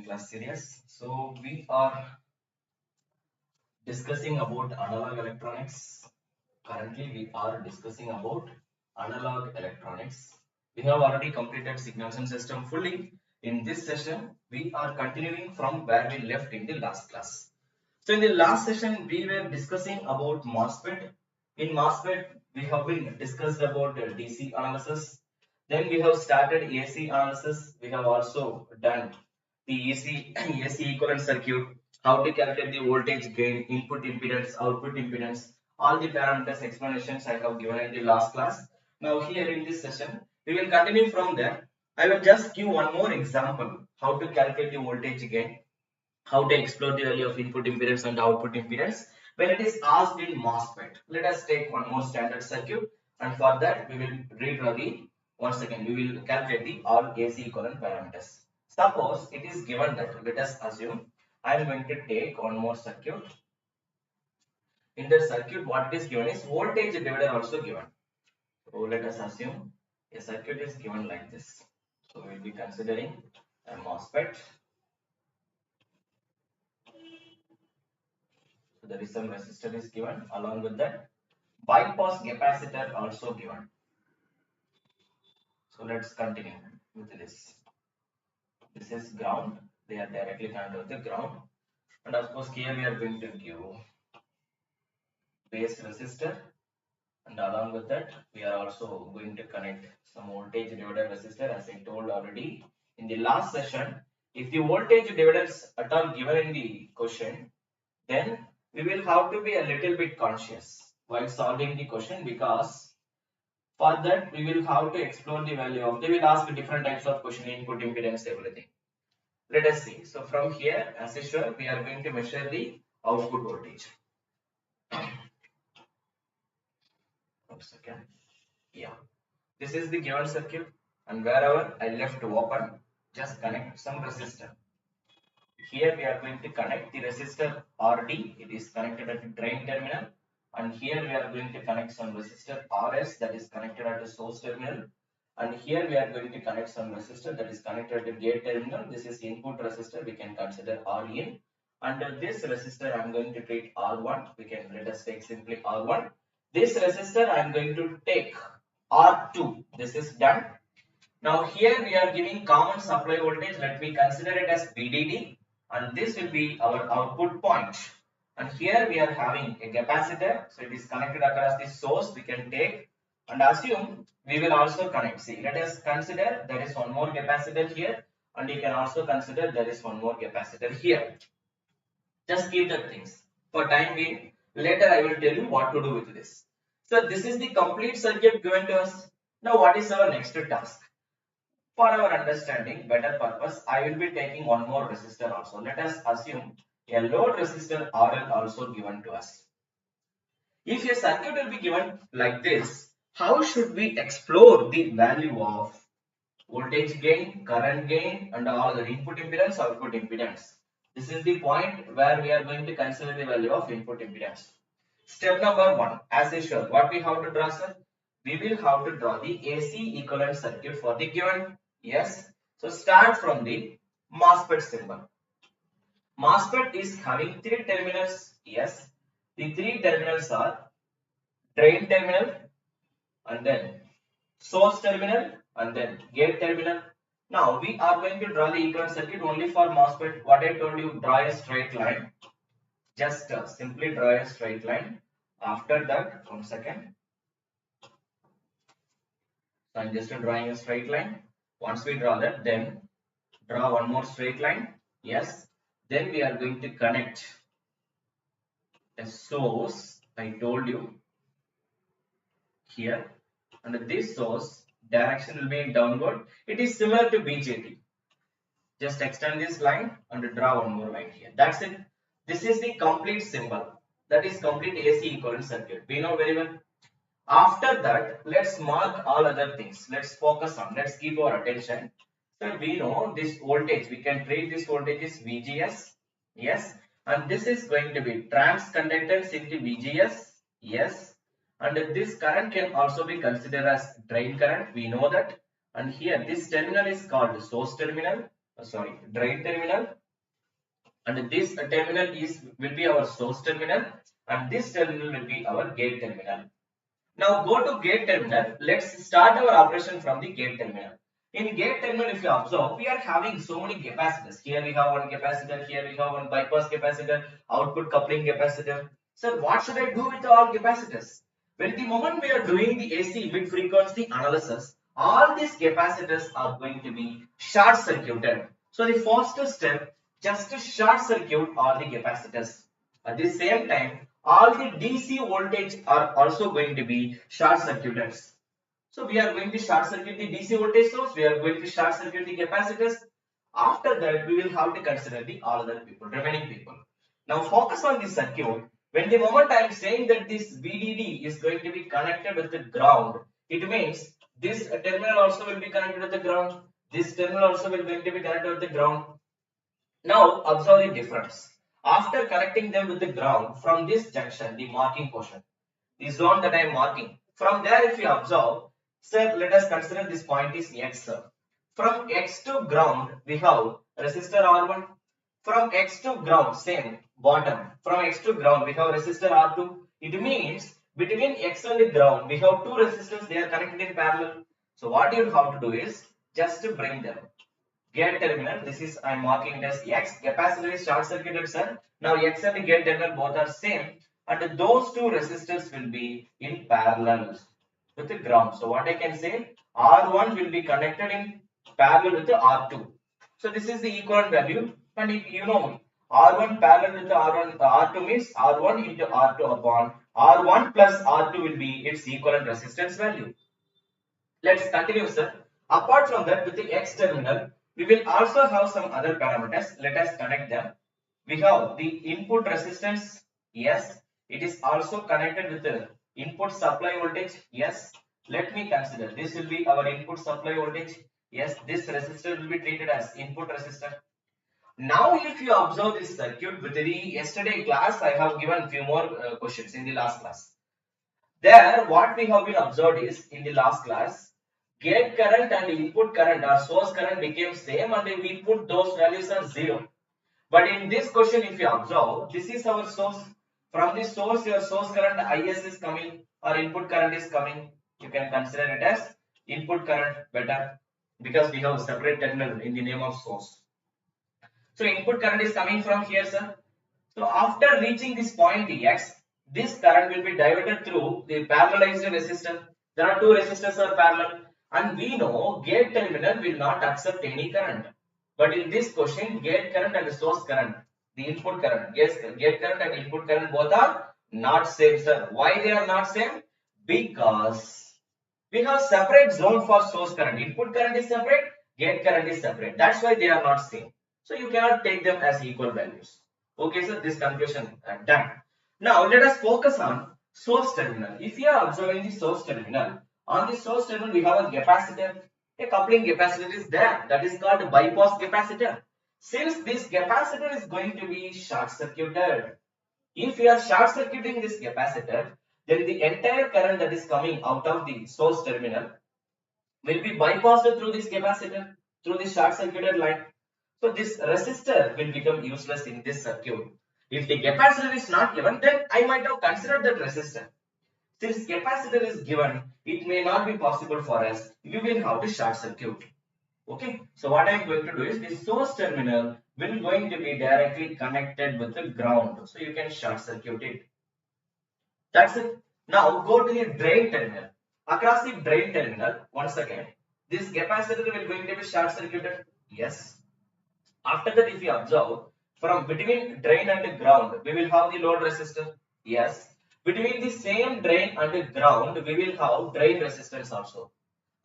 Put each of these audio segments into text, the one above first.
Class series. So we are discussing about analog electronics. Currently, we are discussing about analog electronics. We have already completed signals and system fully. In this session, we are continuing from where we left in the last class. So in the last session, we were discussing about Mosfet. In Mosfet, we have been discussed about DC analysis. Then we have started AC analysis. We have also done the AC equivalent circuit, how to calculate the voltage gain, input impedance, output impedance, all the parameters explanations I have given in the last class. Now here in this session, we will continue from there. I will just give one more example, how to calculate the voltage gain, how to explore the value of input impedance and output impedance when it is asked in MOSFET. Let us take one more standard circuit, and for that we will redraw the, once again we will calculate the all AC equivalent parameters. Suppose it is given that, let us assume I am going to take one more circuit. In the circuit what is given is voltage divider also given. So let us assume a circuit is given like this. So we will be considering a MOSFET. So there is some resistor is given, along with that bypass capacitor also given. So let's continue with this. This is ground. They are directly connected to the ground. And of course here we are going to give base resistor, and along with that we are also going to connect some voltage divider resistor, as I told already in the last session. If the voltage dividers at all given in the question, then we will have to be a little bit conscious while solving the question, because for that we will have to explore the value of, they will ask different types of question, input impedance, everything. Let us see. So from here, as usual, we are going to measure the output voltage. Second. Yeah, this is the given circuit, and wherever I left open, just connect some resistor. Here we are going to connect the resistor RD, it is connected at the drain terminal, and here we are going to connect some resistor RS, that is connected at the source terminal, and here we are going to connect some resistor that is connected at the gate terminal. This is input resistor, we can consider RIN. Under this resistor I am going to treat R1, we can let us take simply R1. This resistor I am going to take R2, this is done. Now here we are giving common supply voltage, let me consider it as VDD, and this will be our output point. And here we are having a capacitor, so it is connected across the source, we can take and assume we will also connect. See, let us consider there is one more capacitor here, and you can also consider there is one more capacitor here. Just keep the things for time being. Later I will tell you what to do with this. So this is the complete circuit given to us. Now what is our next task? For our understanding, better purpose, I will be taking one more resistor also. Let us assume a load resistor RL also given to us. If a circuit will be given like this, how should we explore the value of voltage gain, current gain, and all the input impedance, output impedance? This is the point where we are going to consider the value of input impedance. Step number 1, as usual, what we have to draw, sir? We will have to draw the AC equivalent circuit for the given. Yes. So start from the MOSFET symbol. MOSFET is having 3 terminals. Yes. The 3 terminals are drain terminal, and then source terminal, and then gate terminal. Now we are going to draw the equivalent circuit only for MOSFET. What I told you, draw a straight line. Just simply draw a straight line. After that, 1 second. So I'm just drawing a straight line. Once we draw that, then draw one more straight line. Yes. Then we are going to connect a source. I told you here, and this source direction will be downward. It is similar to BJT. Just extend this line and draw one more line here. That's it. This is the complete symbol. That is complete AC equivalent circuit. We know very well. After that, let's mark all other things. Let's focus on. Let's keep our attention. So we know this voltage. We can treat this voltage as VGS. Yes. And this is going to be trans conductance into VGS. Yes. And this current can also be considered as drain current. We know that. And here this terminal is called source terminal. drain terminal, and this terminal will be our source terminal, and this terminal will be our gate terminal. Now go to gate terminal. Let's start our operation from the gate terminal. In gate terminal, if you observe, we are having so many capacitors. Here we have one capacitor, here we have one bypass capacitor, output coupling capacitor. So what should I do with all capacitors? When the moment we are doing the AC mid frequency analysis, all these capacitors are going to be short circuited. So the first step, just to short circuit all the capacitors. At the same time, all the DC voltage are also going to be short circuited. So we are going to short circuit the DC voltage source, we are going to short circuit the capacitors. After that, we will have to consider the all other people, remaining people. Now focus on the circuit. When the moment I am saying that this VDD is going to be connected with the ground, it means this terminal also will be connected with the ground. This terminal also will going to be connected with the ground. Now observe the difference. After connecting them with the ground, from this junction, the marking portion, the zone that I am marking, from there if you observe, sir, let us consider this point is X, sir. From X to ground, we have resistor R1. From X to ground, same, bottom. From X to ground, we have resistor R2. It means between X and the ground, we have two resistors, they are connected in parallel. So what you have to do is just to bring them. Gate terminal, this is I am marking it as X, capacitor is short circuited, sir. Now X and the gate terminal both are same, and those two resistors will be in parallel with the ground. So what I can say, R1 will be connected in parallel with the R2. So this is the equivalent value, and if you know R1 parallel with the R2 means R1 into R2 upon R1 plus R2 will be its equivalent resistance value. Let's continue, sir. Apart from that, with the X terminal, we will also have some other parameters. Let us connect them. We have the input resistance. Yes. It is also connected with the input supply voltage. Yes. Let me consider. This will be our input supply voltage. Yes. This resistor will be treated as input resistor. Now, if you observe this circuit with the yesterday class, I have given few more questions in the last class. There, what we have been observed is in the last class, gate current and input current or source current became same, and we put those values as 0. But in this question, if you observe, this is our source. From this source, your source current IS is coming or input current is coming. You can consider it as input current better because we have a separate terminal in the name of source. So input current is coming from here, sir. So after reaching this point X, this current will be diverted through the parallelized resistor. There are two resistors are parallel, and we know gate terminal will not accept any current. But in this question, gate current and source current, the input current, yes, gate current and input current both are not same, sir. Why they are not same? Because we have separate zone for source current. Input current is separate, gate current is separate. That's why they are not same. So you cannot take them as equal values. Okay, so this conclusion done. Now let us focus on source terminal. If you are observing the source terminal, on the source terminal we have a capacitor. A coupling capacitor is there. That is called bypass capacitor. Since this capacitor is going to be short circuited, if you are short circuiting this capacitor, then the entire current that is coming out of the source terminal will be bypassed through this capacitor, through this short circuited line. So this resistor will become useless in this circuit. If the capacitor is not given, then I might have considered that resistor. Since capacitor is given, it may not be possible for us. We will have to short circuit. Okay. So what I am going to do is the source terminal will going to be directly connected with the ground. So you can short circuit it. That's it. Now go to the drain terminal. Across the drain terminal, once again, this capacitor will going to be short circuited. Yes. After that, if you observe, from between drain and the ground, we will have the load resistor. Yes. Between the same drain and the ground, we will have drain resistance also.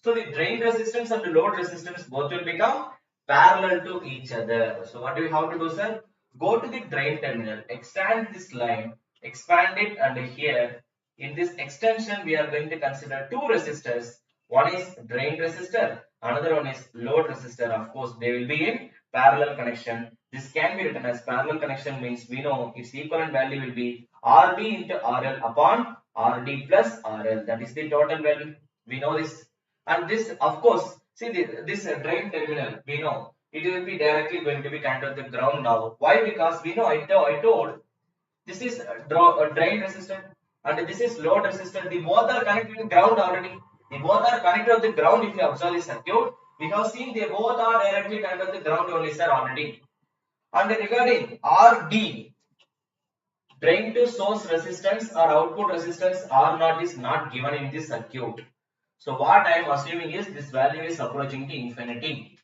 So the drain resistance and the load resistance both will become parallel to each other. So what do we have to do, sir? Go to the drain terminal, extend this line, expand it, and here in this extension we are going to consider two resistors. One is drain resistor, another one is load resistor. Of course, they will be in parallel connection. This can be written as parallel connection means we know its equivalent value will be RD into RL upon RD plus RL. That is the total value. We know this. And this, of course, see this drain terminal, we know it will be directly going to be connected to the ground now. Why? Because we know I told this is drain resistor and this is load resistor. The both are connected to ground already. The both are connected to the ground. If you observe the circuit, we have seen they both are directly connected to the ground only, sir, already. And regarding RD, drain to source resistance or output resistance R0 is not given in this circuit. So what I am assuming is this value is approaching to infinity.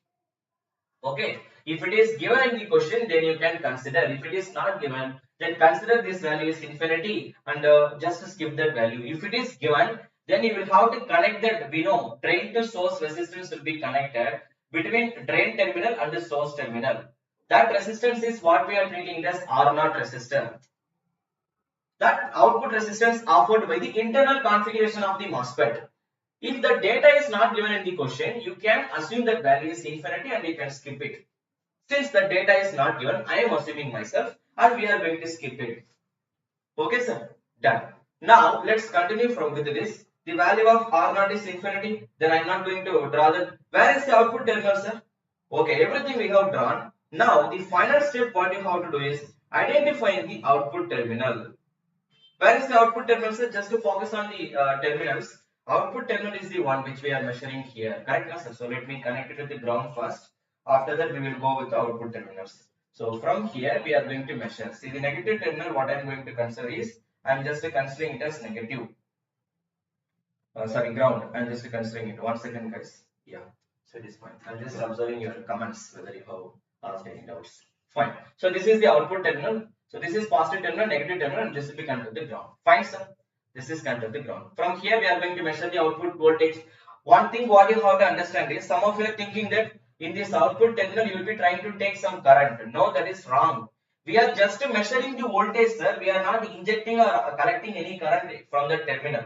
Okay, if it is given in the question, then you can consider. If it is not given, then consider this value is infinity and just skip that value. If it is given, then you will have to connect that. We know drain to source resistance will be connected between drain terminal and the source terminal. That resistance is what we are treating as R0 resistor. That output resistance offered by the internal configuration of the Mosfet. If the data is not given in the question, you can assume that value is infinity and you can skip it. Since the data is not given, I am assuming myself and we are going to skip it. Okay, sir? Done. Now, let's continue from with this. The value of R0 is infinity. Then I am not going to draw that. Where is the output terminal, sir? Okay, everything we have drawn. Now, the final step what you have to do is identifying the output terminal. Where is the output terminal, sir? Just to focus on the terminals. Output terminal is the one which we are measuring here. Correct, sir? So let me connect it with the ground first. After that, we will go with the output terminals. So from here, we are going to measure. See, the negative terminal, what I am going to consider is, I am just considering it as negative. Sorry, ground. I am just considering it. 1 second, guys. Yeah, so it is fine. I am just observing your comments, whether you have asked any doubts. Fine. So this is the output terminal. So this is positive terminal, negative terminal, and this will be connected to the ground. Fine, sir. This is connected to the ground. From here, we are going to measure the output voltage. One thing what you have to understand is, some of you are thinking that in this output terminal, you will be trying to take some current. No, that is wrong. We are just measuring the voltage, sir. We are not injecting or collecting any current from the terminal.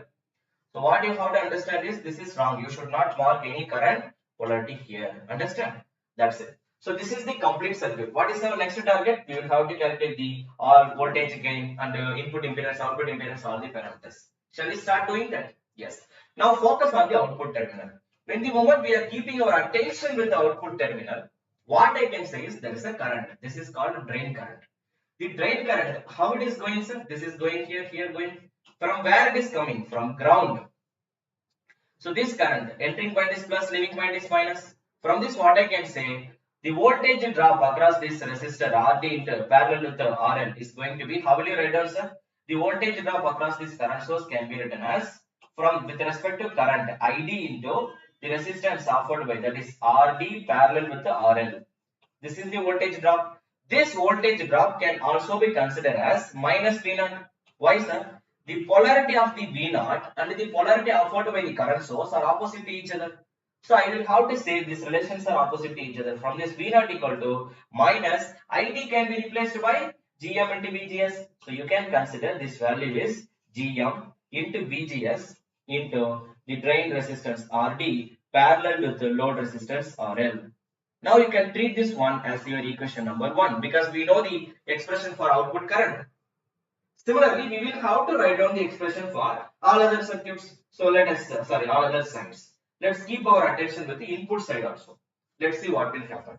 So what you have to understand is, this is wrong. You should not mark any current polarity here. Understand? That's it. So this is the complete circuit. What is our next target? We will have to calculate the all voltage gain and input impedance, output impedance, all the parameters. Shall we start doing that? Yes. Now focus on the output terminal. When the moment we are keeping our attention with the output terminal, what I can say is there is a current. This is called drain current. The drain current, how it is going, sir? This is going here, here going. From where it is coming? From ground. So this current, entering point is plus, leaving point is minus. From this, what I can say, the voltage drop across this resistor RD into parallel with the RL is going to be, how will you write down, sir? The voltage drop across this current source can be written as, from with respect to current ID into the resistance offered by, that is RD parallel with the RL. This is the voltage drop. This voltage drop can also be considered as minus V0. Why, sir? The polarity of the V0 and the polarity offered by the current source are opposite to each other. So I will have to say these relations are opposite to each other. From this V0 equal to minus ID can be replaced by GM into VGS. So you can consider this value is GM into VGS into the drain resistance RD parallel with the load resistance RL. Now you can treat this one as your equation number 1 because we know the expression for output current. Similarly, we will have to write down the expression for all other circuits. So let us, all other sides. Let's keep our attention with the input side also. Let's see what will happen.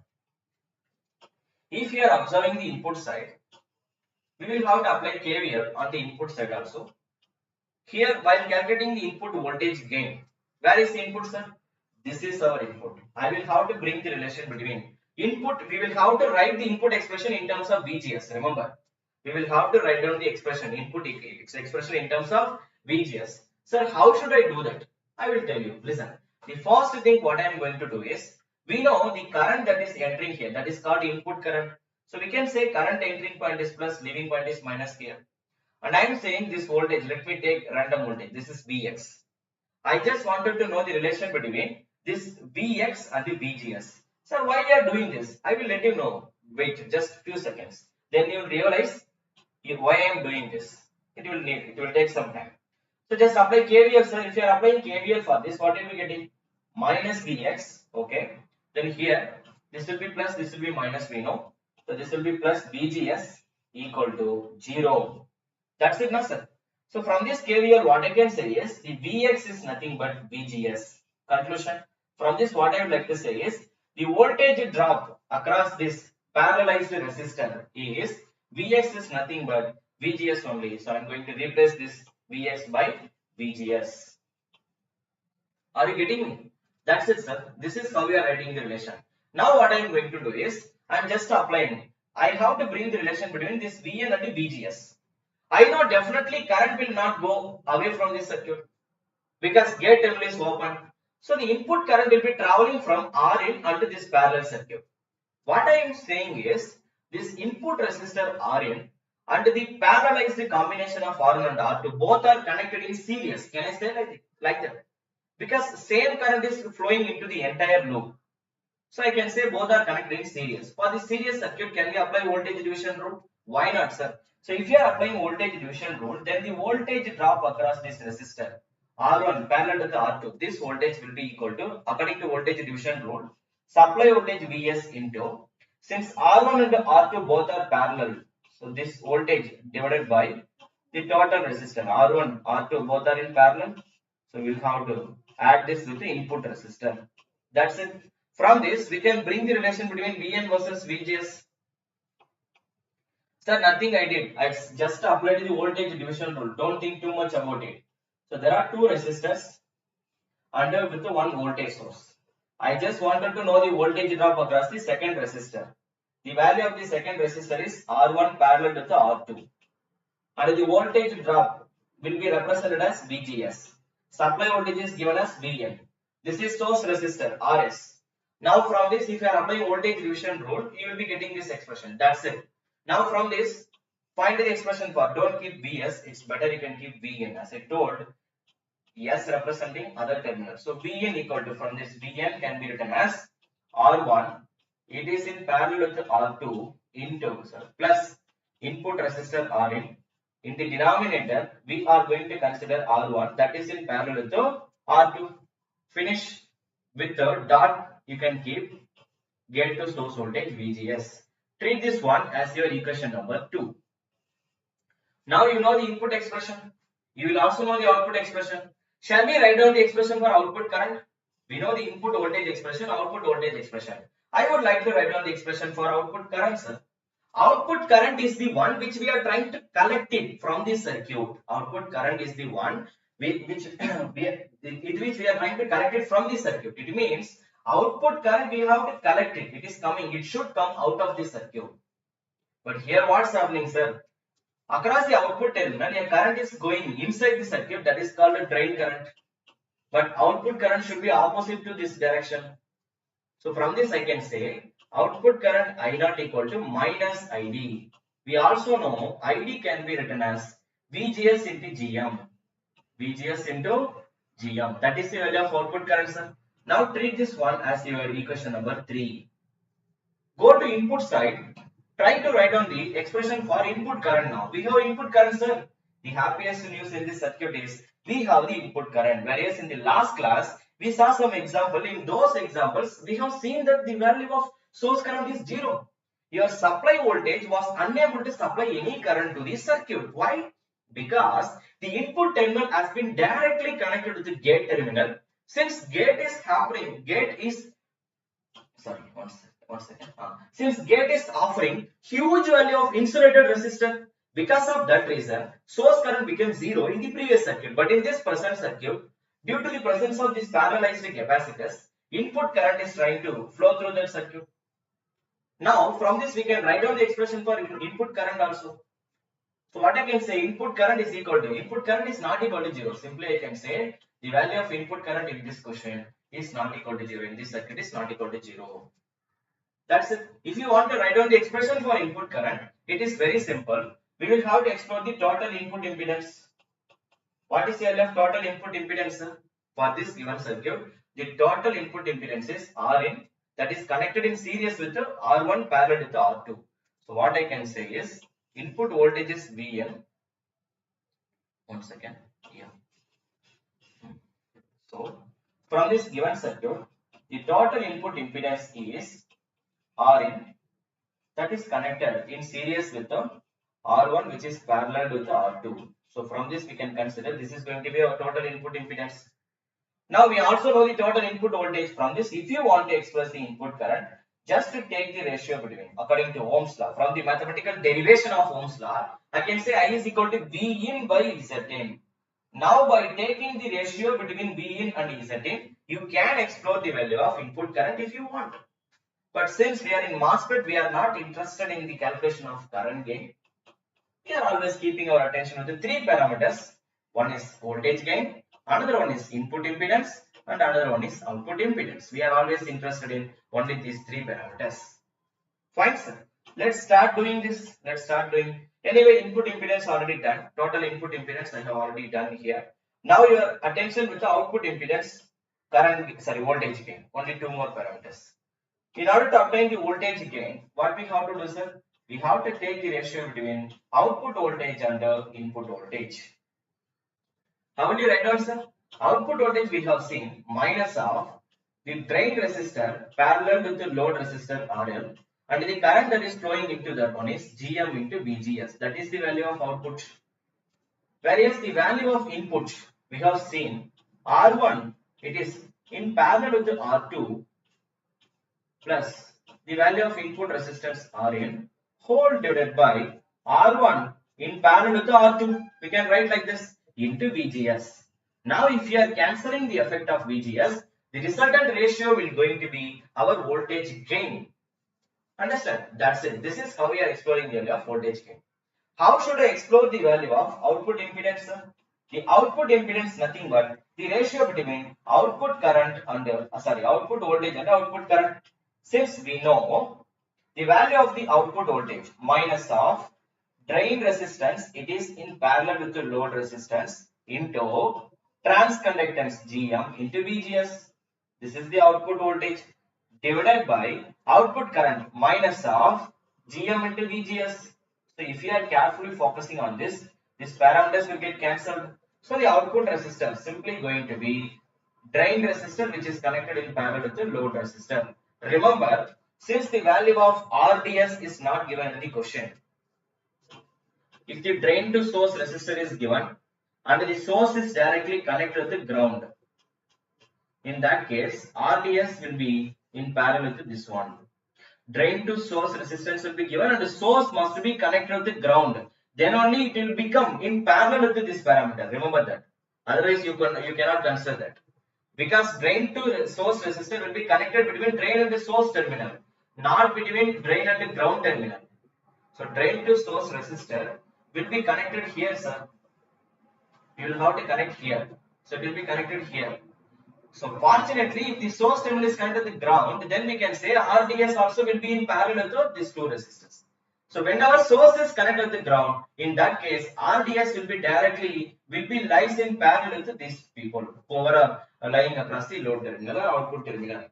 If you are observing the input side, we will have to apply KVL on the input side also. Here, while calculating the input voltage gain, where is the input, sir? This is our input. I will have to bring the relation between input. We will have to write the input expression in terms of VGS. Remember, we will have to write down the expression input expression in terms of VGS. Sir, how should I do that? I will tell you. Listen. The first thing what I am going to do is, we know the current that is entering here, that is called input current. So we can say current entering point is plus, leaving point is minus here. And I am saying this voltage, let me take random voltage. This is Vx. I just wanted to know the relation between this Vx and the VGS. Sir, why we are doing this? I will let you know. Wait just few seconds. Then you will realize why I am doing this. It will take some time. So just apply KVL, sir. If you are applying KVL for this, what will be getting? Minus Vx. Okay. Then here, this will be plus, this will be minus, we know. So this will be plus VGS equal to 0. That's it, no, sir. So from this KVL, what I can say is the Vx is nothing but VGS. Conclusion. From this, what I would like to say is The voltage drop across this parallelized resistor is Vx is nothing but Vgs only. So I'm going to replace this Vx by Vgs. Are you getting me? That's it, sir. This is how we are writing the relation. Now what I am going to do is, I am just applying. I have to bring the relation between this Vn and the Vgs. I know definitely current will not go away from this circuit because gate terminal is open. So the input current will be traveling from Rin onto this parallel circuit. What I am saying is, this input resistor Rin and the parallelized combination of R1 and R2 both are connected in series. Can I say like that? Because same current is flowing into the entire loop. So I can say both are connected in series. For the series circuit, can we apply voltage division rule? Why not, sir? So if you are applying voltage division rule, then the voltage drop across this resistor R1 parallel to the R2, this voltage will be equal to, according to voltage division rule, supply voltage Vs into, since R1 and R2 both are parallel, so this voltage divided by the total resistor R1, R2 both are in parallel. So we'll have to add this with the input resistor. That's it. From this, we can bring the relation between Vn versus Vgs. Sir, nothing I did. I just applied the voltage division rule. Don't think too much about it. So there are two resistors under with the one voltage source. I just wanted to know the voltage drop across the second resistor. The value of the second resistor is R1 parallel with the R2. And the voltage drop will be represented as Vgs. Supply voltage is given as Vn. This is source resistor Rs. Now from this, if you are applying voltage division rule, you will be getting this expression. That's it. Now from this, find the expression for, don't keep Vs, it's better you can keep Vn. As I told, S representing other terminal. So Vn equal to, from this Vn can be written as R1, it is in parallel with R2 into plus input resistor Rin. In the denominator, we are going to consider R1, that is in parallel with the R2. Finish with the dot, you can keep gate to source voltage Vgs. Treat this one as your equation number 2. Now you know the input expression. You will also know the output expression. Shall we write down the expression for output current? We know the input voltage expression, output voltage expression. I would like to write down the expression for output current, sir. Output current is the one which we are trying to collect it from the circuit. Output current is the one which we are trying to collect it from the circuit. It means output current we have to collect it. It is coming. It should come out of the circuit. But here what's happening, sir? Across the output terminal, a current is going inside the circuit, that is called a drain current. But output current should be opposite to this direction. So from this I can say output current I naught equal to minus ID. We also know ID can be written as VGS into GM. VGS into GM. That is the value of output current, sir. Now treat this one as your equation number 3. Go to input side. Try to write down the expression for input current now. We have input current, sir. The happiest news in this circuit is we have the input current. Whereas in the last class, we saw some example. In those examples, we have seen that the value of source current is 0. Your supply voltage was unable to supply any current to the circuit. Why? Because the input terminal has been directly connected to the gate terminal. Since gate is happening, one second. Since gate is offering huge value of insulated resistor, because of that reason, source current became 0 in the previous circuit. But in this present circuit, due to the presence of this parallelized capacitors, input current is trying to flow through that circuit. Now, from this we can write down the expression for input current also. So what I can say, input current is equal to, input current is not equal to 0. Simply I can say the value of input current in this question is not equal to 0. In this circuit is not equal to 0. That's it. If you want to write down the expression for input current, it is very simple. We will have to explore the total input impedance. What is your left total input impedance, sir? For this given circuit? The total input impedance is Rin, that is connected in series with the R1 parallel with the R2. So what I can say is input voltage is Vn. One second. Yeah. So from this given circuit, the total input impedance is Rin, that is connected in series with the R1 which is parallel with the R2. So from this we can consider this is going to be our total input impedance. Now we also know the total input voltage from this. If you want to express the input current, just to take the ratio between, according to Ohm's law, from the mathematical derivation of Ohm's law, I can say I is equal to V in by Z in. Now by taking the ratio between V in and Z in, you can explore the value of input current if you want. But since we are in Mosfet, we are not interested in the calculation of current gain. We are always keeping our attention to the three parameters. One is voltage gain, another one is input impedance, and another one is output impedance. We are always interested in only these three parameters. Fine, sir. Let's start doing this. Let's start doing. Anyway, input impedance already done. Total input impedance I have already done here. Now your attention with the output impedance, voltage gain. Only two more parameters. In order to obtain the voltage gain, what we have to do, sir? We have to take the ratio between output voltage and input voltage. How will you write down, sir? Output voltage we have seen minus of the drain resistor parallel with the load resistor RL, and the current that is flowing into that one is GM into VGS. That is the value of output. Whereas the value of input we have seen R1, it is in parallel with the R2 plus the value of input resistance Rn whole divided by R1 in parallel with the R2. We can write like this into VGS. Now if you are cancelling the effect of VGS, the resultant ratio will going to be our voltage gain. Understand? That's it. This is how we are exploring the value of voltage gain. How should I explore the value of output impedance? The output impedance nothing but the ratio between output current and output voltage and output current. Since we know the value of the output voltage minus of drain resistance, it is in parallel with the load resistance into transconductance GM into VGS. This is the output voltage divided by output current minus of GM into VGS. So if you are carefully focusing on this, these parameters will get cancelled. So the output resistance simply going to be drain resistor which is connected in parallel with the load resistor. Remember, since the value of RDS is not given in the question, if the drain to source resistor is given and the source is directly connected with the ground, in that case RDS will be in parallel with this one. Drain to source resistance will be given and the source must be connected with the ground. Then only it will become in parallel with this parameter. Remember that. Otherwise you cannot consider that. Because drain to source resistor will be connected between drain and the source terminal, not between drain and the ground terminal. So drain to source resistor will be connected here, sir. You will have to connect here. So it will be connected here. So fortunately, if the source terminal is connected to the ground, then we can say RDS also will be in parallel to these two resistors. So whenever source is connected to the ground, in that case, RDS will be lies in parallel to these people who are lying across the load terminal or output terminal.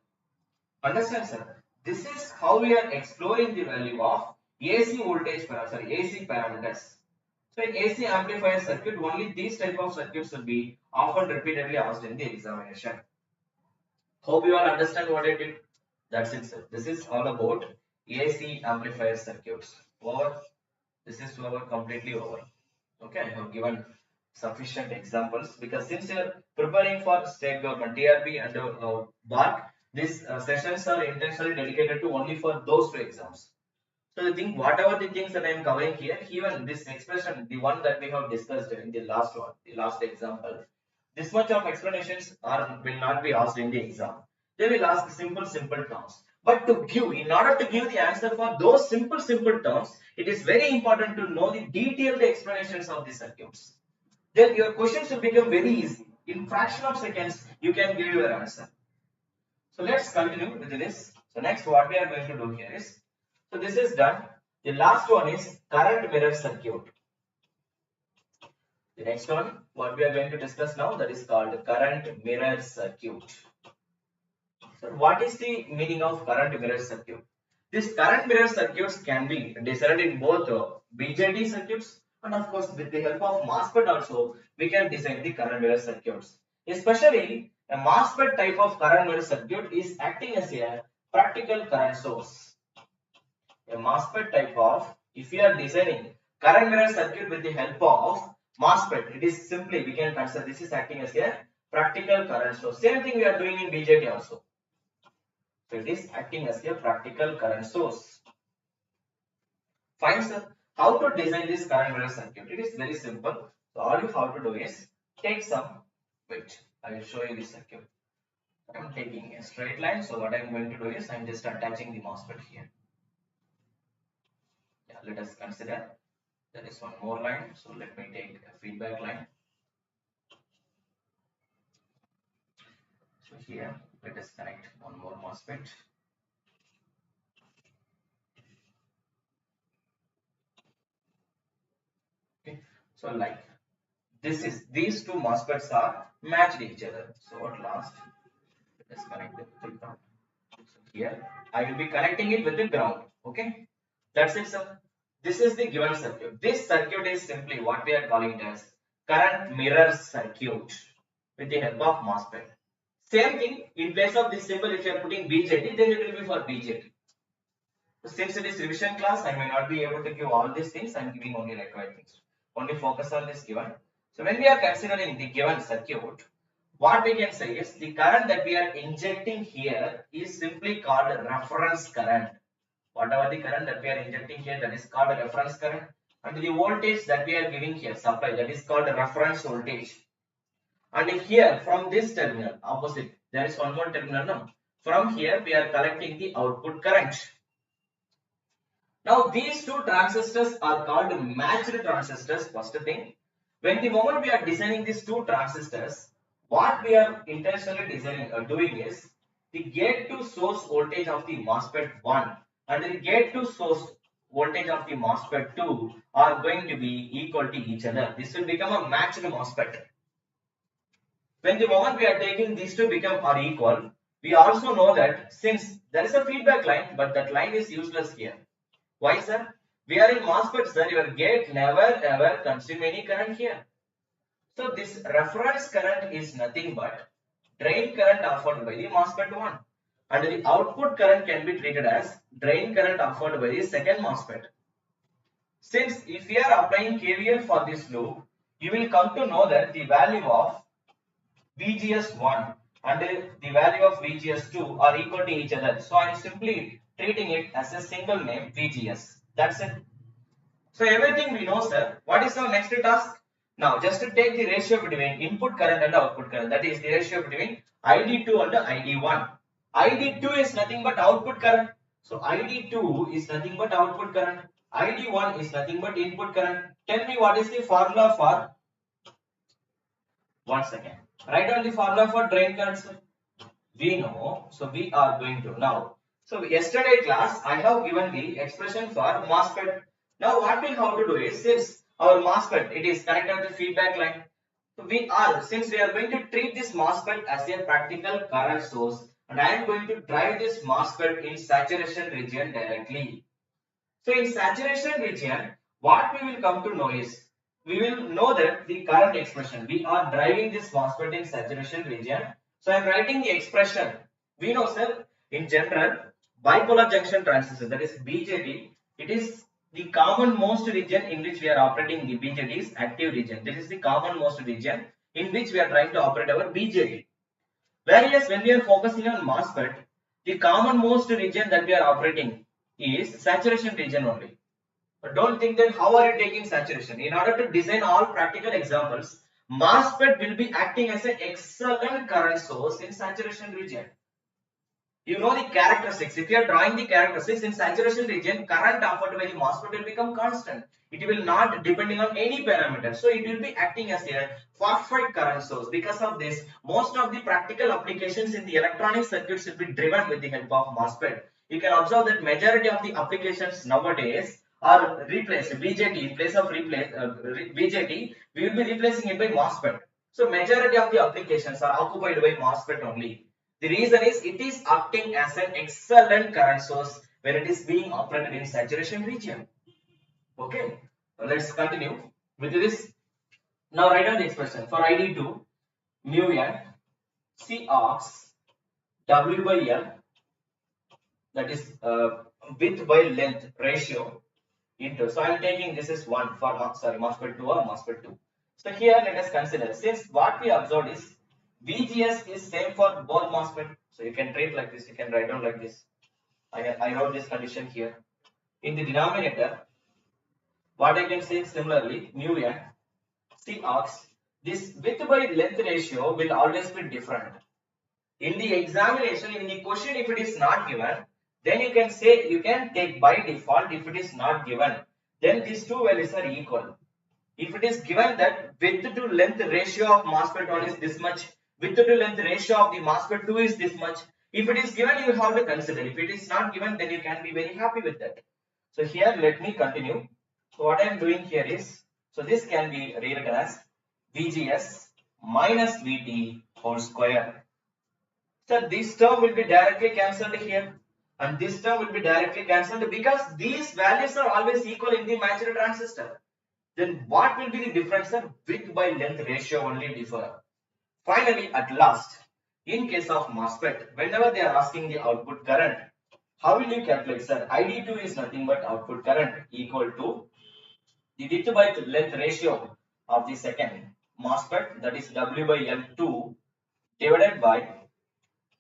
Understand, sir? This is how we are exploring the value of AC voltage AC parameters. So in AC amplifier circuit, only these type of circuits will be often repeatedly asked in the examination. Hope you all understand what I did. That's it, sir. This is all about AC amplifier circuits. Over. This is over, completely over. Okay, I have given sufficient examples because since you are preparing for state government TRB and Barc, these sessions are intentionally dedicated to only for those two exams. So I think whatever the things that I am covering here, even this expression, the one that we have discussed in the last one, the last example, this much of explanations will not be asked in the exam. They will ask simple terms. But in order to give the answer for those simple terms, it is very important to know the detailed explanations of the circuits. Then your questions will become very easy. In fraction of seconds, you can give your answer. So let's continue with this. So next what we are going to do here is, so this is done. The last one is current mirror circuit. The next one, what we are going to discuss now, that is called current mirror circuit. So what is the meaning of current mirror circuit? These current mirror circuits can be decided in both BJT circuits and of course with the help of Mosfet also we can design the current mirror circuits. Especially a Mosfet type of current mirror circuit is acting as a practical current source. A Mosfet type of, if you are designing current mirror circuit with the help of Mosfet, it is simply we can consider this is acting as a practical current source. Same thing we are doing in BJT also. So it is acting as a practical current source. Fine, sir. How to design this current mirror circuit? It is very simple. So all you have to do is take some, wait, I will show you the circuit. I am taking a straight line. So what I am going to do is I am just attaching the Mosfet here. Yeah, let us consider there is one more line. So let me take a feedback line. So here, let us connect one more Mosfet. Okay, so like these two MOSFETs are matched each other. So at last, let us connect it with the ground. So here, I will be connecting it with the ground. Okay, that's it, sir. This is the given circuit. This circuit is simply what we are calling it as current mirror circuit with the help of MOSFET. Same thing, in place of this symbol, if you are putting BJT, then it will be for BJT. Since it is revision class, I may not be able to give all these things. I am giving only required things. Only focus on this given. So when we are considering the given circuit, what we can say is the current that we are injecting here is simply called reference current. Whatever the current that we are injecting here, that is called reference current. And the voltage that we are giving here, supply, that is called reference voltage. And here from this terminal opposite, there is one more terminal now. From here we are collecting the output current. Now these two transistors are called matched transistors. First thing, when the moment we are designing these two transistors, what we are intentionally designing or doing is the gate to source voltage of the MOSFET 1 and the gate to source voltage of the MOSFET 2 are going to be equal to each other. This will become a matched MOSFET. When the moment we are taking these two become are equal, we also know that since there is a feedback line, but that line is useless here. Why, sir? We are in MOSFET, sir. Your gate never ever consume any current here. So this reference current is nothing but drain current offered by the MOSFET 1. And the output current can be treated as drain current offered by the second MOSFET. Since if we are applying KVL for this loop, you will come to know that the value of VGS1 and the value of VGS2 are equal to each other. So I am simply treating it as a single name VGS. That's it. So everything we know, sir. What is our next task? Now just to take the ratio between input current and output current. That is the ratio between ID2 and ID1. ID2 is nothing but output current. So ID2 is nothing but output current. ID1 is nothing but input current. Tell me what is the formula for 1 second. Write down the formula for drain current, sir. We know, so we are going to now. So yesterday class, I have given the expression for MOSFET. Now what we have to do is, since our MOSFET, it is connected to feedback line. So since we are going to treat this MOSFET as a practical current source, and I am going to drive this MOSFET in saturation region directly. So in saturation region, what we will come to know is, we will know that the current expression, we are driving this MOSFET in saturation region. So I am writing the expression. We know, sir, in general, bipolar junction transistor, that is BJT, it is the common most region in which we are operating the BJT is active region. This is the common most region in which we are trying to operate our BJT. Whereas when we are focusing on MOSFET, the common most region that we are operating is saturation region only. But don't think that how are you taking saturation? In order to design all practical examples, MOSFET will be acting as an excellent current source in saturation region. You know the characteristics. If you are drawing the characteristics in saturation region, current offered by the MOSFET will become constant. It will not depending on any parameter. So it will be acting as a perfect current source. Because of this, most of the practical applications in the electronic circuits will be driven with the help of MOSFET. You can observe that majority of the applications nowadays are replaced. BJT in place of BJT, we will be replacing it by MOSFET. So majority of the applications are occupied by MOSFET only. The reason is it is acting as an excellent current source when it is being operated in saturation region. Okay, let's continue with this. Now write down the expression for ID2 mu n C ox W by L, that is width by length ratio into. So I am taking this is 1 for MOSFET 2 or MOSFET 2. So here let us consider, since what we observed is VGS is same for both MOSFET. So you can treat like this, you can write down like this. I wrote this condition here. In the denominator, what I can say similarly, mu n, C ox, this width by length ratio will always be different. In the examination, in the question, if it is not given, then you can say, you can take by default. If it is not given, then these two values are equal. If it is given that width to length ratio of MOSFET 1 is this much, width to length ratio of the MOSFET 2 is this much. If it is given, you have to consider. If it is not given, then you can be very happy with that. So here, let me continue. So what I am doing here is, so this can be rewritten as VGS minus VT whole square. So this term will be directly cancelled here, and this term will be directly cancelled because these values are always equal in the matched transistor. Then what will be the difference, sir? Width by length ratio only differ. Finally, at last, in case of MOSFET, whenever they are asking the output current, how will you calculate, sir? ID2 is nothing but output current equal to the width by length ratio of the second MOSFET, that is W by L2 divided by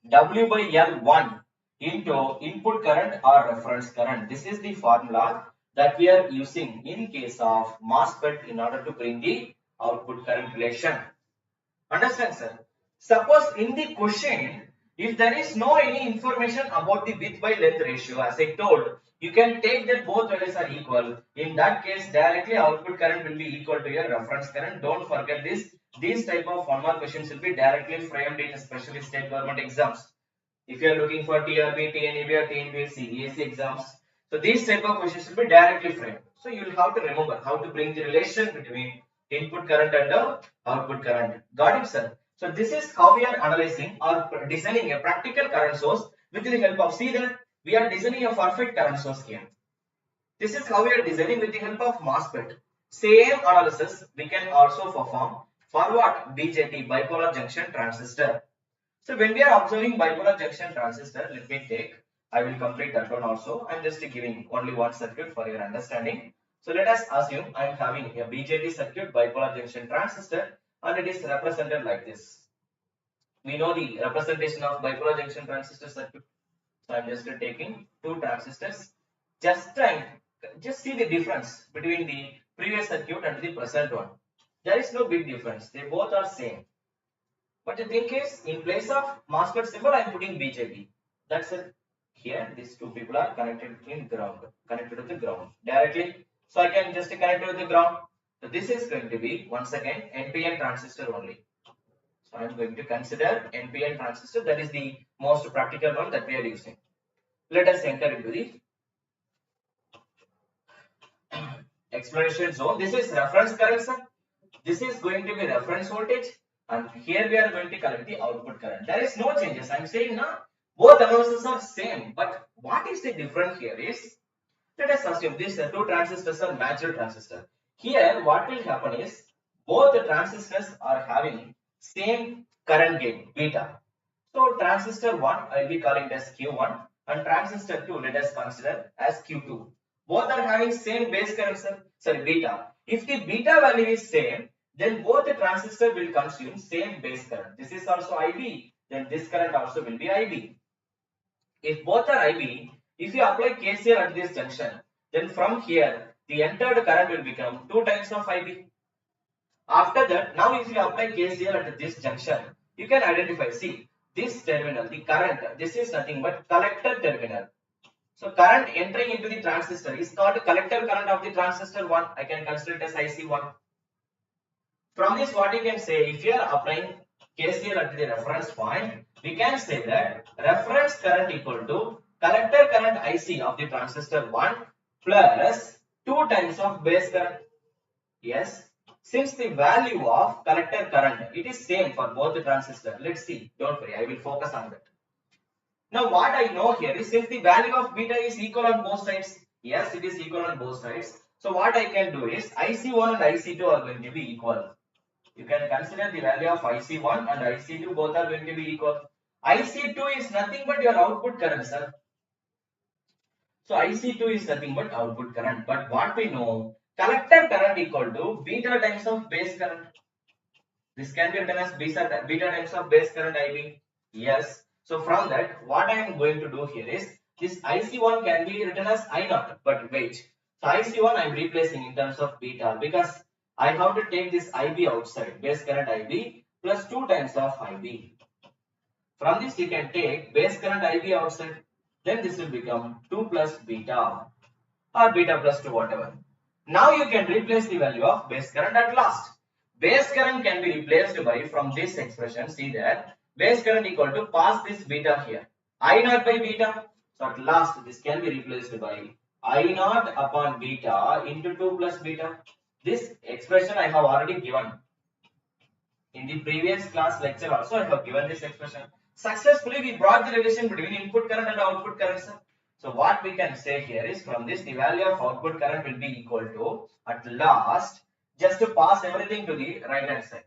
W by L1 into input current or reference current. This is the formula that we are using in case of MOSFET in order to bring the output current relation. Understand, sir? Suppose in the question, if there is no any information about the width by length ratio, as I told, you can take that both values are equal. In that case, directly output current will be equal to your reference current. Don't forget this. These type of 1 mark questions will be directly framed in especially state government exams. If you are looking for TRB, TNEB or TNPSC, EAC exams, so these type of questions will be directly framed. So you will have to remember how to bring the relation between input current and output current. Got it, sir? So this is how we are analyzing or designing a practical current source with the help of, see that we are designing a perfect current source here. This is how we are designing with the help of MOSFET. Same analysis we can also perform for what? BJT, bipolar junction transistor. So when we are observing bipolar junction transistor, let me take, I will complete that one also. I am just giving only one circuit for your understanding. So let us assume I am having a BJT circuit, bipolar junction transistor, and it is represented like this. We know the representation of bipolar junction transistor circuit. So I am just taking two transistors. Just see the difference between the previous circuit and the present one. There is no big difference. They both are same. But the thing is, in place of MOSFET symbol, I am putting BJT. That's it. Here, these two people are connected in ground, connected to the ground directly. So I can just connect with the ground. So this is going to be once again NPN transistor only. So I am going to consider NPN transistor. That is the most practical one that we are using. Let us enter into the explanation zone. This is reference current, sir. This is going to be reference voltage, and here we are going to collect the output current. There is no changes. I am saying now both analyses are same, but what is the difference here is, let us assume these two transistors are matched transistor. Here what will happen is both the transistors are having same current gain beta. So transistor 1 I will be calling it as Q1, and transistor 2 let us consider as Q2. Both are having same base current, sorry, beta. If the beta value is same, then both the transistor will consume same base current. This is also IB, then this current also will be IB. If both are IB, if you apply KCL at this junction, then from here the entered current will become 2 times of IB. After that, now if you apply KCL at this junction, you can identify, see, this terminal, the current, this is nothing but collector terminal. So current entering into the transistor is called collector current of the transistor 1. I can consider it as IC1. From this, what you can say, if you are applying KCL at the reference point, we can say that reference current equal to collector current IC of the transistor 1 plus 2 times of base current. Yes, since the value of collector current, it is same for both the transistor. Let's see, don't worry, I will focus on that. Now what I know here is, since the value of beta is equal on both sides, yes, it is equal on both sides. So what I can do is IC1 and IC2 are going to be equal. You can consider the value of IC1 and IC2 both are going to be equal. IC2 is nothing but your output current, sir. So IC2 is nothing but output current. But what we know, collector current equal to beta times of base current. This can be written as beta times of base current IB. Yes. So from that, what I am going to do here is this IC1 can be written as I0. But wait. So IC1 I am replacing in terms of beta because I have to take this IB outside, base current IB plus 2 times of IB. From this you can take base current IB outside. Then this will become 2 plus beta or beta plus 2 whatever. Now you can replace the value of base current at last. Base current can be replaced by from this expression. See that base current equal to pass this beta here. I naught by beta. So at last this can be replaced by I naught upon beta into 2 plus beta. This expression I have already given. In the previous class lecture also I have given this expression. Successfully we brought the relation between input current and output current. So what we can say here is from this the value of output current will be equal to at last just to pass everything to the right hand side.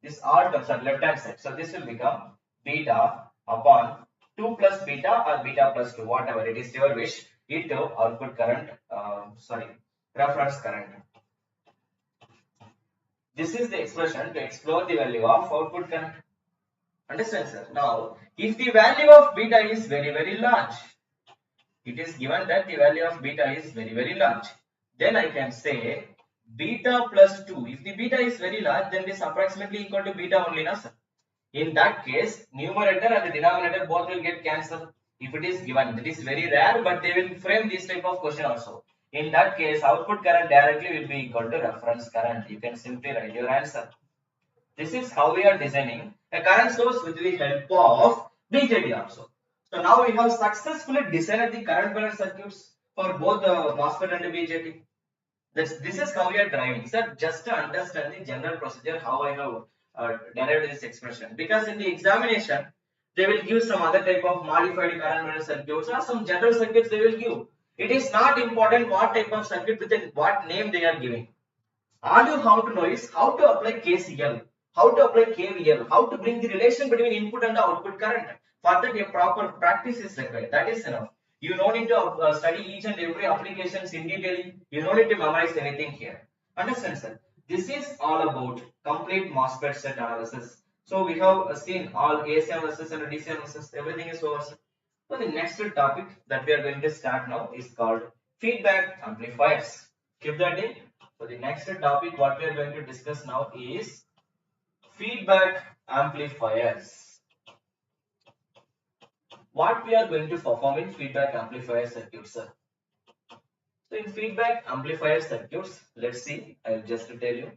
This all comes at left hand side. So this will become beta upon 2 plus beta or beta plus 2 whatever it is your wish into output current reference current. This is the expression to explore the value of output current. Understand, sir? Now, if the value of beta is very large, it is given that the value of beta is very large, then I can say beta plus 2. If the beta is very large, then this approximately equal to beta only, na, sir? In that case, numerator and the denominator both will get cancelled. If it is given, that is very rare, but they will frame this type of question also. In that case, output current directly will be equal to reference current. You can simply write your answer. This is how we are designing a current source with the help of BJT also. So now we have successfully designed the current balance circuits for both the Mosfet and the BJT. This is how we are driving. Sir, just to understand the general procedure, how I have derived this expression. Because in the examination, they will give some other type of modified current balance circuits or some general circuits they will give. It is not important what type of circuit within what name they are giving. All you have to know is how to apply KCL, how to apply KVL, how to bring the relation between input and the output current. For that, a proper practice is required. That is enough. You don't need to study each and every applications in detail. You don't need to memorize anything here. Understand, sir? This is all about complete MOSFET set analysis. So we have seen all AC analysis and DC analysis. Everything is over. So the next topic that we are going to start now is called feedback amplifiers. Keep that in. So the next topic what we are going to discuss now is feedback amplifiers. What we are going to perform in feedback amplifier circuits, sir? So in feedback amplifier circuits, let's see, I'll just tell you.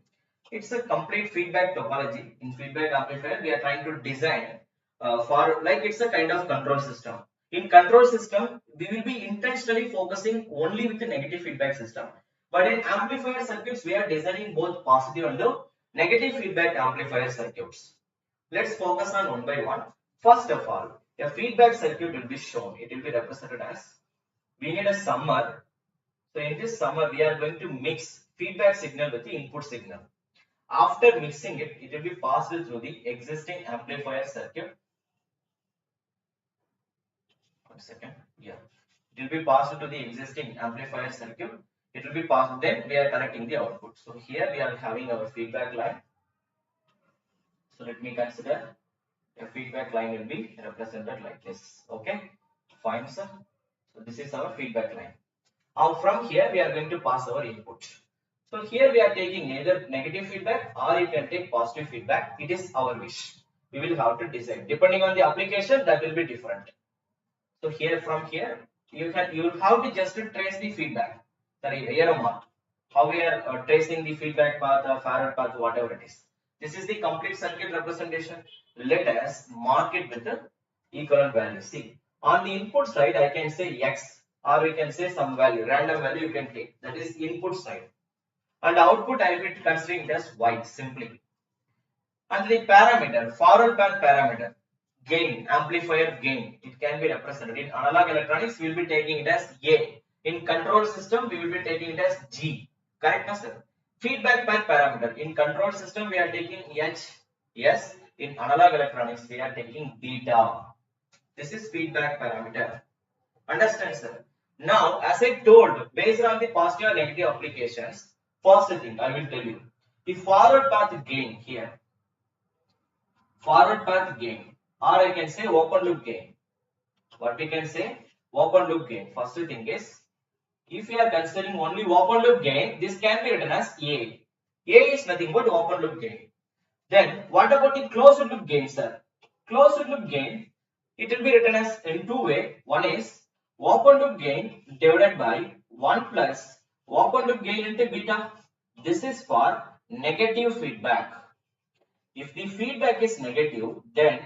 It's a complete feedback topology. In feedback amplifier, we are trying to design for like it's a kind of control system. In control system, we will be intentionally focusing only with the negative feedback system. But in amplifier circuits, we are designing both positive and negative feedback amplifier circuits. Let's focus on one by one. First of all, a feedback circuit will be shown. It will be represented as, we need a summer. So in this summer, we are going to mix feedback signal with the input signal. After mixing it, it will be passed through the existing amplifier circuit. One second. Yeah. It will be passed to the existing amplifier circuit. It will be passed, then we are connecting the output. So here we are having our feedback line. So let me consider a feedback line will be represented like this. Okay, fine, sir. So this is our feedback line. Now from here we are going to pass our input. So here we are taking either negative feedback or you can take positive feedback. It is our wish. We will have to decide. Depending on the application, that will be different. So here from here you have to just trace the feedback. Sorry, arrow mark. How we are tracing the feedback path or forward path, whatever it is. This is the complete circuit representation. Let us mark it with the equivalent value. See, on the input side, I can say X or we can say some value, random value you can take. That is input side. And output, I will be considering it as Y simply. And the parameter, forward path parameter, gain, amplifier gain, it can be represented. In analog electronics, we will be taking it as A. In control system, we will be taking it as G. Correct, sir? Feedback path parameter. In control system, we are taking H. Yes. In analog electronics, we are taking beta. This is feedback parameter. Understand, sir? Now, as I told, based on the positive or negative applications, first thing I will tell you, the forward path gain here. forward path gain, or I can say open loop gain. What we can say? Open loop gain. First thing is, if we are considering only open loop gain, this can be written as A. A is nothing but open loop gain. Then what about the closed loop gain, sir? Closed loop gain, it will be written as in two ways. One is open loop gain divided by 1 plus open loop gain into beta. This is for negative feedback. If the feedback is negative, then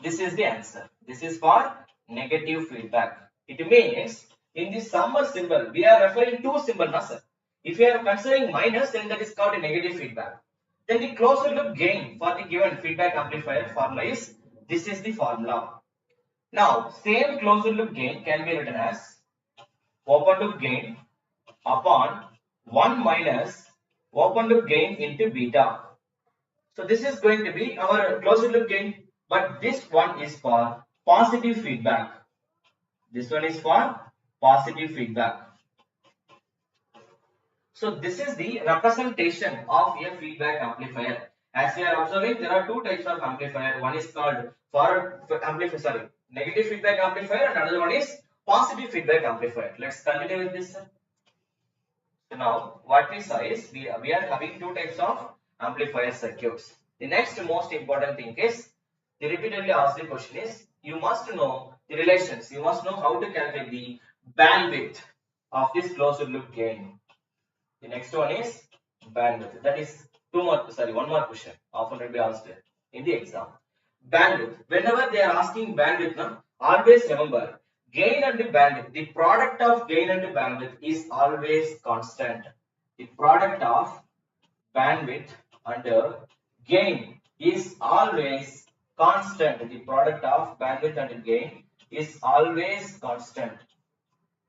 this is the answer. This is for negative feedback. It means in the summer symbol, we are referring to symbol, na sir. If you are considering minus, then that is called a negative feedback. Then the closed loop gain for the given feedback amplifier formula is, this is the formula. Now, same closed loop gain can be written as open loop gain upon 1 minus open loop gain into beta. So this is going to be our closed loop gain, but this one is for positive feedback. This one is for positive feedback. So this is the representation of a feedback amplifier. As we are observing, there are two types of amplifier. One is called negative feedback amplifier, and another one is positive feedback amplifier. Let's continue with this. So now what we saw is we are having two types of amplifier circuits. The next most important thing is, the repeatedly asked the question is, you must know the relations. You must know how to calculate the bandwidth of this closed loop gain. The next one is bandwidth. That is one more question. Often will be asked in the exam. Bandwidth. Whenever they are asking bandwidth, always remember, gain and bandwidth, the product of gain and bandwidth is always constant. The product of bandwidth and gain is always constant. The product of bandwidth and gain is always constant.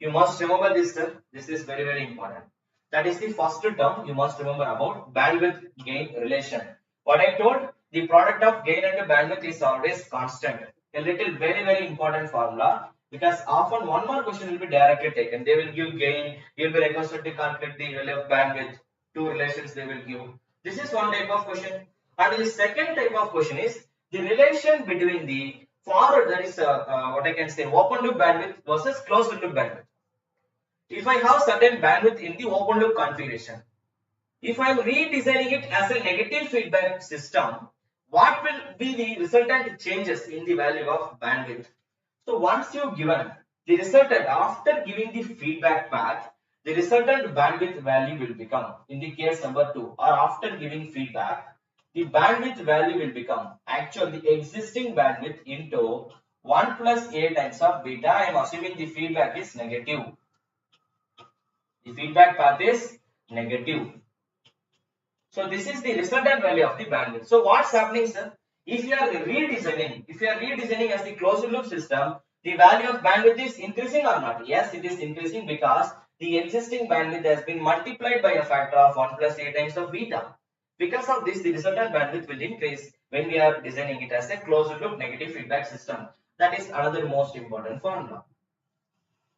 You must remember this term. This is very, very important. That is the first term you must remember about bandwidth gain relation. What I told, the product of gain and bandwidth is always constant. A little very, very important formula, because often one more question will be directly taken. They will give gain, you will be requested to calculate the value of bandwidth, two relations they will give. This is one type of question. And the second type of question is the relation between the forward, that is what I can say, open loop bandwidth versus closed loop bandwidth. If I have certain bandwidth in the open loop configuration, if I am redesigning it as a negative feedback system, what will be the resultant changes in the value of bandwidth? So once you given the resultant, after giving the feedback path, the resultant bandwidth value will become, in the case number 2, or after giving feedback, the bandwidth value will become actually the existing bandwidth into 1 plus A times of beta. I am assuming the feedback is negative. The feedback path is negative. So this is the resultant value of the bandwidth. So what's happening, sir? If you are redesigning as the closed loop system, the value of bandwidth is increasing or not? Yes, it is increasing, because the existing bandwidth has been multiplied by a factor of 1 plus A times of beta. Because of this, the resultant bandwidth will increase when we are designing it as a closed loop negative feedback system. That is another most important formula.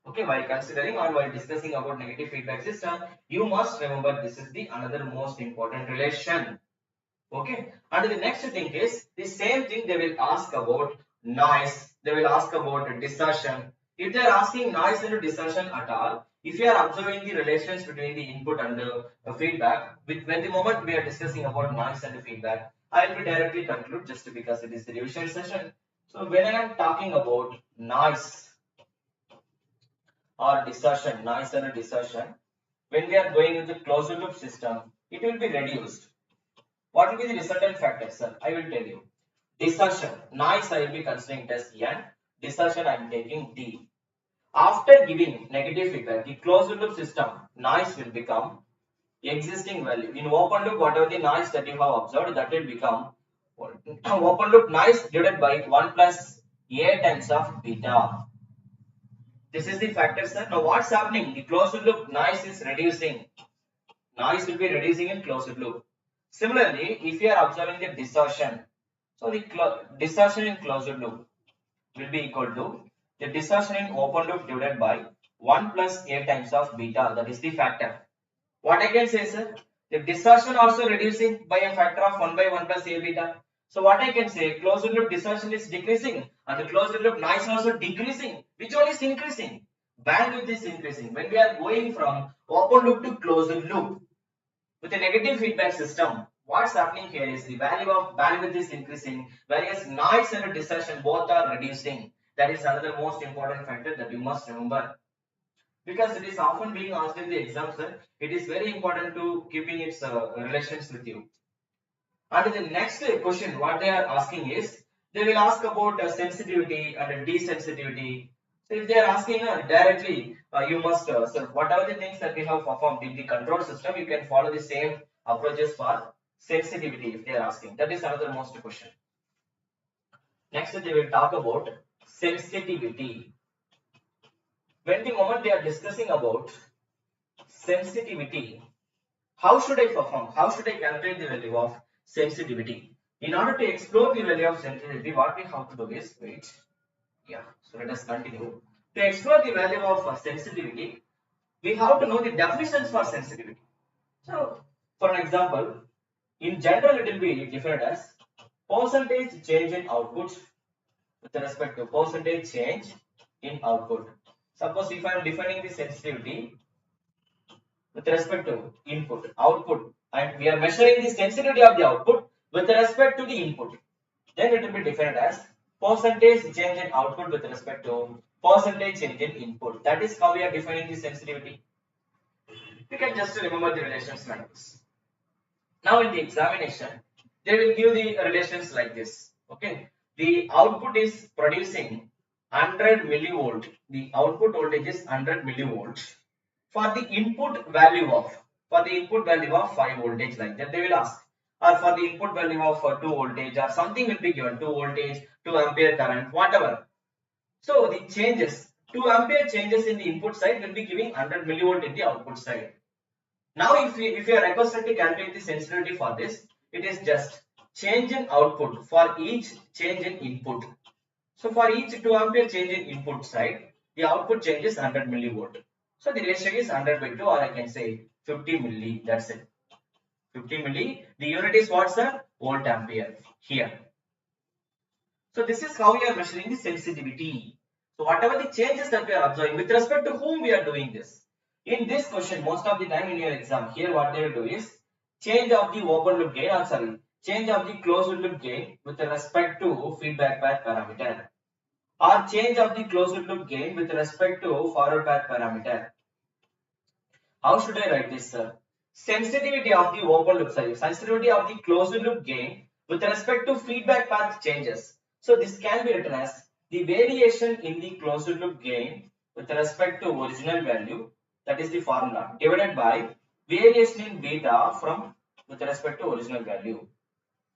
Okay, while considering or while discussing about negative feedback system, you must remember this is the another most important relation. Okay, and the next thing is the same thing they will ask about noise, they will ask about distortion. If they are asking noise and distortion at all, if you are observing the relations between the input and the feedback, when the moment we are discussing about noise and feedback, I will be directly conclude just because it is the revision session. So when I am talking about noise or distortion, noise and distortion, when we are going with the closed loop system, it will be reduced. What will be the resultant factor, sir? I will tell you. Distortion, noise I will be considering it as N, distortion I am taking D. After giving negative feedback, the closed loop system, noise will become existing value. In open loop, whatever the noise that you have observed, that will become open loop noise divided by 1 plus A times of beta. This is the factor, sir. Now what's happening? The closed loop noise is reducing. Noise will be reducing in closed loop. Similarly, if you are observing the distortion, so the distortion in closed loop will be equal to the distortion in open loop divided by 1 plus A times of beta. That is the factor. What I can say, sir? The distortion also reducing by a factor of 1 by 1 plus A beta. So what I can say, closed loop distortion is decreasing and the closed loop noise also decreasing. Which one is increasing? Bandwidth is increasing. When we are going from open loop to closed loop with a negative feedback system, what's happening here is the value of bandwidth is increasing, whereas noise and distortion both are reducing. That is another most important factor that you must remember. Because it is often being asked in the exams, it is very important to keeping its relations with you. And the next question, what they are asking is, they will ask about sensitivity and desensitivity. So if they are asking directly, you must, so whatever the things that we have performed in the control system, you can follow the same approaches for sensitivity if they are asking. That is another most question. Next, they will talk about sensitivity. When the moment they are discussing about sensitivity, how should I perform? How should I calculate the value of sensitivity? In order to explore the value of sensitivity, what we have to do is, wait, yeah, so let us continue. To explore the value of sensitivity, we have to know the definitions for sensitivity. So, for an example, in general, it will be defined as percentage change in output with respect to percentage change in output. Suppose if I am defining the sensitivity with respect to input, output, and we are measuring the sensitivity of the output with respect to the input, then it will be defined as percentage change in output with respect to percentage change in input. That is how we are defining the sensitivity. You can just remember the relations like this. Now in the examination, they will give the relations like this. Okay, the output is producing 100 millivolt. The output voltage is 100 millivolt for the input value of 5 voltage, like that they will ask, or for the input value of 2 voltage or something will be given, 2 voltage, 2 ampere current, whatever. So the changes, 2 ampere changes in the input side will be giving 100 millivolt in the output side. Now if you are requested to calculate the sensitivity for this, it is just change in output for each change in input. So for each 2 ampere change in input side, the output change is 100 millivolt. So the ratio is 100 by 2, or I can say 50 milli. That's it. 50 milli. The unit is what's the volt ampere here. So this is how we are measuring the sensitivity. So whatever the changes that we are observing, with respect to whom we are doing this. In this question, most of the time in your exam, here what they will do is change of the open loop gain, or sorry, change of the closed loop gain with respect to feedback path parameter, or change of the closed loop gain with respect to forward path parameter. How should I write this, sir? Sensitivity of the open loop, sorry, sensitivity of the closed loop gain with respect to feedback path changes. So this can be written as the variation in the closed loop gain with respect to original value, that is the formula, divided by variation in beta from with respect to original value.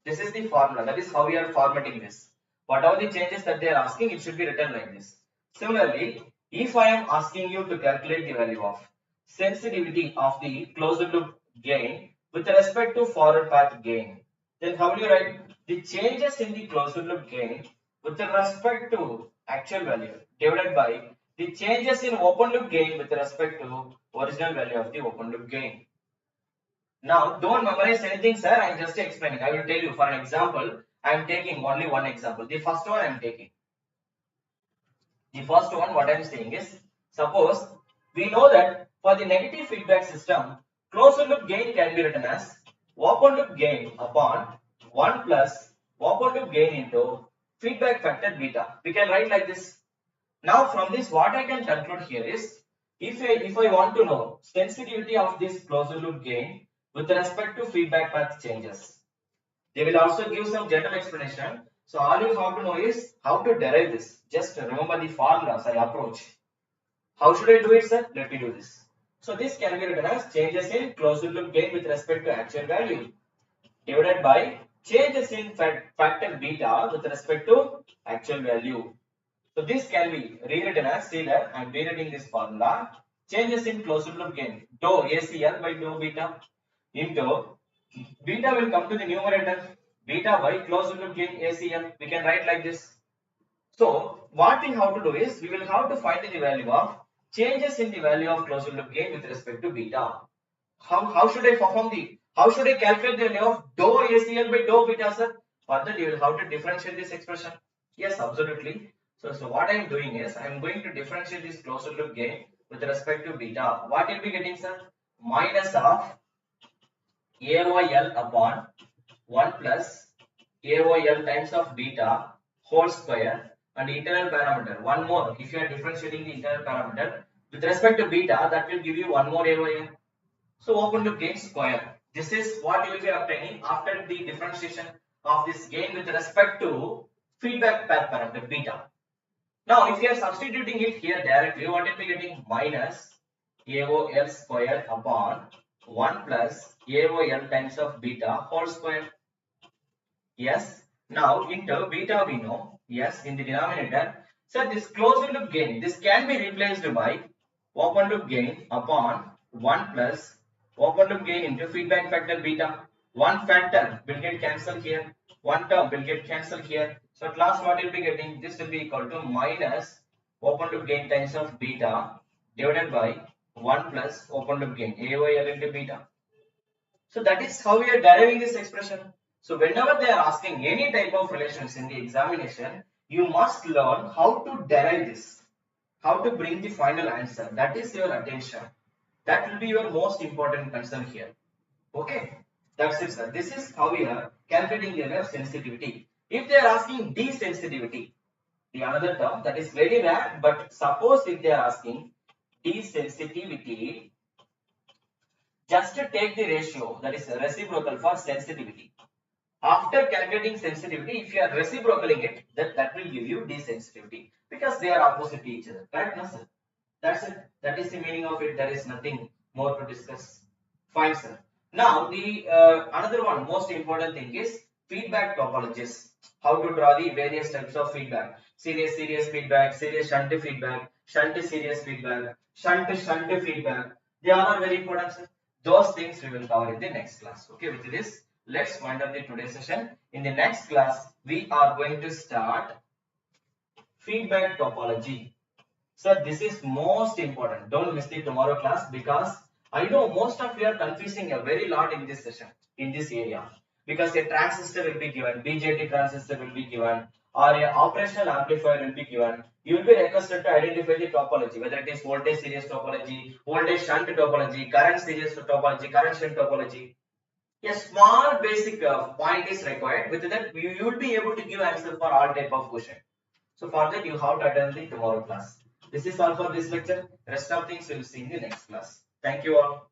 This is the formula. That is how we are formatting this. Whatever the changes that they are asking, it should be written like this. Similarly, if I am asking you to calculate the value of sensitivity of the closed loop gain with respect to forward path gain, then how will you write the changes in the closed loop gain with respect to actual value divided by the changes in open loop gain with respect to original value of the open loop gain. Now, don't memorize anything, sir. I am just explaining. I will tell you for an example. I am taking only one example. The first one I am taking. The first one, what I am saying is, suppose we know that for the negative feedback system, closed loop gain can be written as open loop gain upon 1 plus open loop gain into feedback factor beta. We can write like this. Now, from this, what I can conclude here is, if I want to know sensitivity of this closed loop gain with respect to feedback path changes, they will also give some general explanation. So all you have to know is how to derive this. Just remember the formulas I approach. How should I do it, sir? Let me do this. So this can be written as changes in closed loop gain with respect to actual value divided by changes in factor beta with respect to actual value. So this can be rewritten as, see that I am rewriting this formula, changes in closed loop gain dou ACL by dou beta into beta will come to the numerator, beta by closed loop gain ACL. We can write like this. So what we have to do is, we will have to find the value of changes in the value of closed loop gain with respect to beta. How should I perform how should I calculate the value of dou ACL by dou beta, sir? For that, you will have to differentiate this expression. Yes, absolutely. So what I am doing is I am going to differentiate this closed loop gain with respect to beta. What will be getting, sir? Minus of AOL upon 1 plus AOL times of beta whole square and internal parameter. One more, if you are differentiating the internal parameter with respect to beta, that will give you one more AOL. So open loop gain square. This is what you will be obtaining after the differentiation of this gain with respect to feedback path parameter beta. Now, if you are substituting it here directly, what will be getting? Minus AOL square upon 1 plus AOL times of beta whole square. Yes. Now, into beta we know. Yes, in the denominator. So, this closed loop gain, this can be replaced by open loop gain upon 1 plus open loop gain into feedback factor beta. One factor will get cancelled here. One term will get cancelled here. So, at last what will be getting? This will be equal to minus open loop gain times of beta divided by 1 plus open loop gain AOL into beta. So that is how we are deriving this expression. So whenever they are asking any type of relations in the examination, you must learn how to derive this, how to bring the final answer. That is your attention. That will be your most important concern here. Okay, that's it, sir. This is how we are calculating the error sensitivity. If they are asking desensitivity, the another term that is very rare, but suppose if they are asking desensitivity, just to take the ratio that is reciprocal for sensitivity. After calculating sensitivity, if you are reciprocaling it, that will give you desensitivity because they are opposite to each other. Correct, no, sir? That's it. That is the meaning of it. There is nothing more to discuss. Fine, sir. Now, the another one most important thing is feedback topologies. How to draw the various types of feedback. Series feedback, series shunt feedback, shunt series feedback, shunt feedback. They all are very important, sir. Those things we will cover in the next class. Okay, with this, let's wind up the today's session. In the next class, we are going to start feedback topology. Sir, this is most important. Don't miss the tomorrow class because I know most of you are confusing a very lot in this session, in this area. Because a transistor will be given, BJT transistor will be given, or a operational amplifier will be given. You will be requested to identify the topology, whether it is voltage series topology, voltage shunt topology, current series topology, current shunt topology. A small basic point is required. With that, you will be able to give answer for all type of question. So for that, you have to attend the tomorrow class. This is all for this lecture. Rest of things we will see in the next class. Thank you all.